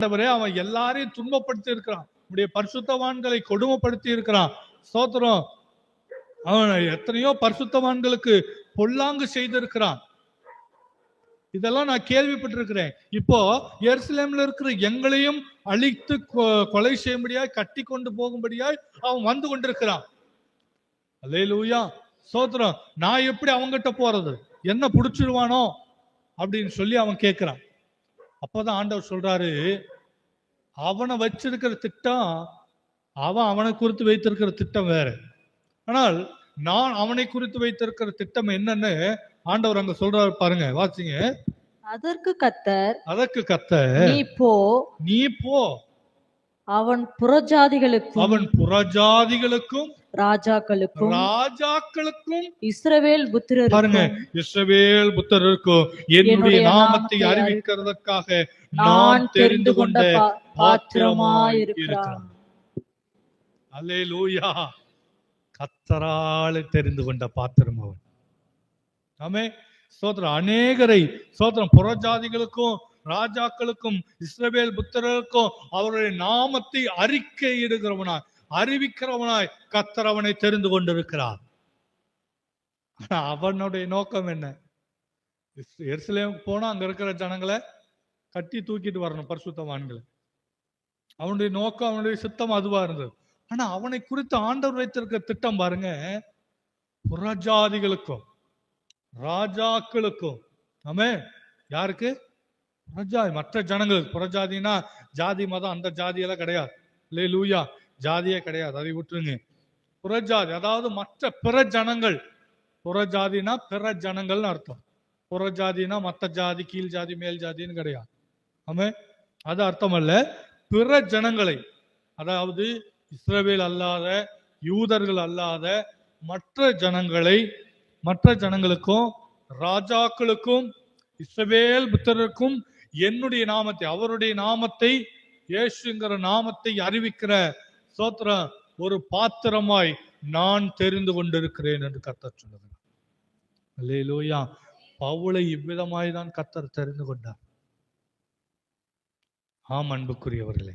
ஆண்டவரே, அவன் எல்லாரையும் துன்பப்படுத்தி இருக்கிறான், உடைய பரிசுத்தவான்களை கொடுமைப்படுத்தி இருக்கிறான். ஸ்தோத்திரம். அவன் எத்தனையோ பரிசுத்தவான்களுக்கு பொல்லாங்கு செய்திருக்கிறான். இதெல்லாம் நான் கேள்விப்பட்டிருக்கிறேன். இப்போ எருசலேம்ல இருக்கிற எங்களையும் அழித்து கொலை செய்யும்படியாய், கட்டி கொண்டு போகும்படியாய் அவன் வந்து கொண்டிருக்கிறான். அல்லேலூயா, ஸ்தோத்திரம். நான் எப்படி அவங்கிட்ட போறது? என்ன புடிச்சிருவானோ அப்படின்னு சொல்லி அவன் கேட்கிறான். அப்பதான் ஆண்டவர் சொல்றாரு, அவனை வச்சிருக்கிற திட்டம், அவனை குறித்து வைத்திருக்கிற திட்டம் வேற. ஆனால் நான் அவனை குறித்து வைத்திருக்கிற திட்டம் என்னன்னு ஆண்டவர் அங்க சொல்றாரு பாருங்க, வாசிங்க. அதற்கு கர்த்தர், நீ போ, அவன் புறஜாதிகளுக்கும் ராஜாக்களுக்கும் இஸ்ரவேல் புத்திரருக்கும், பாருங்க, இஸ்ரவேல் புத்திரருக்கும் என்னுடைய நாமத்தை அறிவிக்கிறதற்காக நான் தெரிந்து கொண்ட பாத்திரமாயிருக்கிறான். அல்லேலூயா, கர்த்தரால் தெரிந்து கொண்ட பாத்திரம் அவன். ஆமே, ஸ்தோத்திரம். அநேகரை, ஸ்தோத்திரம், புறஜாதிகளுக்கும் ராஜாக்களுக்கும் இஸ்ரவேல் புத்திரருக்கும் அவருடைய நாமத்தை அறிக்கையிடுகிறவனாய், அறிவிக்கிறவனாய் கர்த்தர் அவனை தெரிந்து கொண்டிருக்கிறார். அவனுடைய நோக்கம் என்ன? எருசலேமுக்கு போனா அங்க இருக்கிற ஜனங்களை கட்டி தூக்கிட்டு வரணும், பரிசுத்தவான்களை. அவனுடைய நோக்கம், அவனுடைய சித்தம் அதுவா இருந்தது. ஆனா அவனை குறித்து ஆண்டவர் வைத்திருக்கிற திட்டம் பாருங்க, புறஜாதிகளுக்கும் ராஜாக்களுக்கும். ஆமே, யாருக்கு? புறஜாதி, மற்ற ஜனங்களுக்கு. புறஜாதினா ஜாதி மதம் அந்த ஜாதியெல்லாம் கிடையாது. அல்லேலூயா, ஜாதியே கிடையாது, அதை விட்டுருங்க. புறஜாதி அதாவது மற்ற பிற ஜனங்கள். புறஜாதினா பிற ஜனங்கள்னு அர்த்தம். புறஜாதினா மற்ற ஜாதி, கீழ் ஜாதி, மேல் ஜாதின்னு கிடையாது. ஆமே, அது அர்த்தம் அல்ல. பிற ஜனங்களை, அதாவது இஸ்ரவேல் அல்லாத, யூதர்கள் அல்லாத மற்ற ஜனங்களுக்கும் ராஜாக்களுக்கும் இஸ்ரவேல் புத்திரருக்கும் என்னுடைய நாமத்தை, அவருடைய நாமத்தை, இயேசுங்கிற நாமத்தை அறிவிக்கிற ஸ்தோத்திரம் ஒரு பாத்திரமாய் நான் தெரிந்து கொண்டிருக்கிறேன் என்று கர்த்தர் சொல்லுகிறார். அல்லேலூயா. பவுலை இவ்விதமாய் தான் கர்த்தர் தெரிந்து கொண்டார். ஆம் அன்புக்குரியவர்களே,